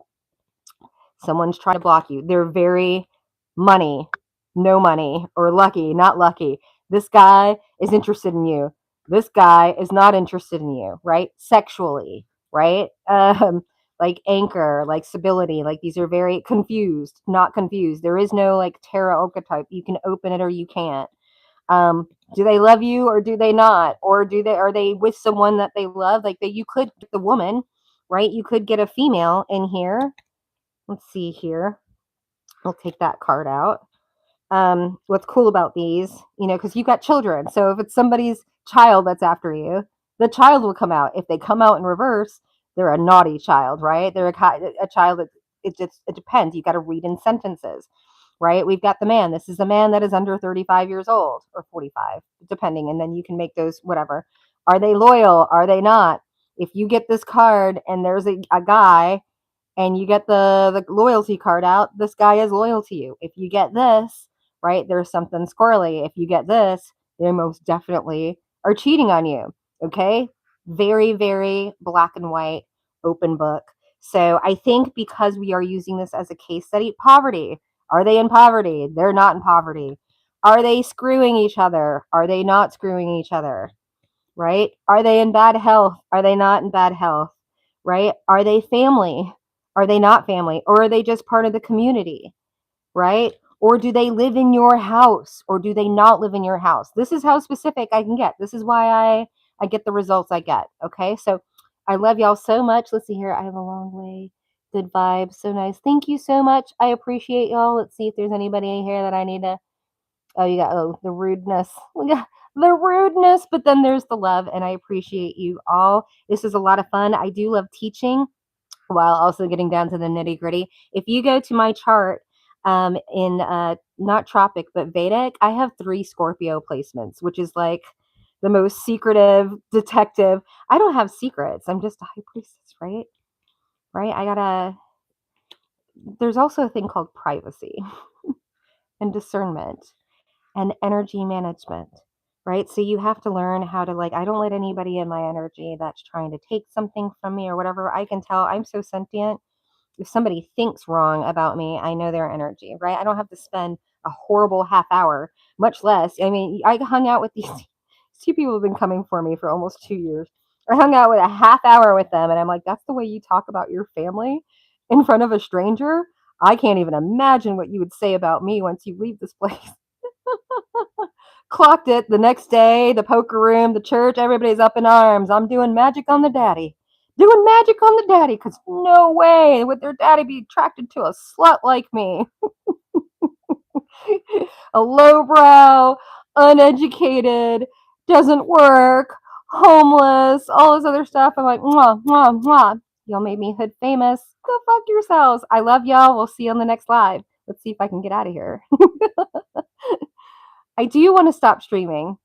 Someone's trying to block you. They're very money, no money, or lucky, not lucky. This guy is interested in you. This guy is not interested in you, right? Sexually, right? Like anchor, like stability, like these are very confused, not confused. There is no like tarot archetype. You can open it or you can't. Do they love you or do they not? Or are they with someone that they love? Like you could get the woman, right? You could get a female in here. Let's see here. I'll take that card out. What's cool about these, because you've got children. So if it's somebody's child that's after you, the child will come out. If they come out in reverse, they're a naughty child, right? They're a child that it depends. You got to read in sentences, right? We've got the man. This is a man that is under 35 years old or 45, depending. And then you can make those whatever. Are they loyal? Are they not? If you get this card and there's a guy and you get the loyalty card out, this guy is loyal to you. If you get this, right, there's something squirrely. If you get this, they most definitely are cheating on you. Okay? Very, very black and white, open book. So I think because we are using this as a case study, poverty. Are they in poverty? They're not in poverty. Are they screwing each other? Are they not screwing each other? Right? Are they in bad health? Are they not in bad health? Right? Are they family? Are they not family? Or are they just part of the community? right? Or do they live in your house or do they not live in your house? This is how specific I can get. This is why I get the results I get. Okay. So I love y'all so much. Let's see here. I have a long way. Good vibes. So nice. Thank you so much. I appreciate y'all. Let's see if there's anybody in here that I need to. Oh, you got the rudeness. We got the rudeness, but then there's the love, and I appreciate you all. This is a lot of fun. I do love teaching while also getting down to the nitty gritty. If you go to my chart in not tropic but Vedic, I have 3 Scorpio placements, which is like the most secretive detective. I don't have secrets. I'm just a high priestess, right? Right? I gotta. There's also a thing called privacy and discernment and energy management, right? So you have to learn how to, like, I don't let anybody in my energy that's trying to take something from me or whatever. I can tell I'm so sentient. If somebody thinks wrong about me, I know their energy, right? I don't have to spend a horrible half hour, much less. I mean, I hung out with these 2 people have been coming for me for almost 2 years. I hung out with a half hour with them, and I'm like, that's the way you talk about your family in front of a stranger? I can't even imagine what you would say about me once you leave this place. Clocked it the next day, the poker room, the church, everybody's up in arms. I'm doing magic on the daddy. Doing magic on the daddy, because no way would their daddy be attracted to a slut like me. A lowbrow, uneducated, doesn't work, homeless, all this other stuff. I'm like, mwah, mwah, mwah. Y'all made me hood famous. Go fuck yourselves. I love y'all. We'll see you on the next live. Let's see if I can get out of here. I do want to stop streaming.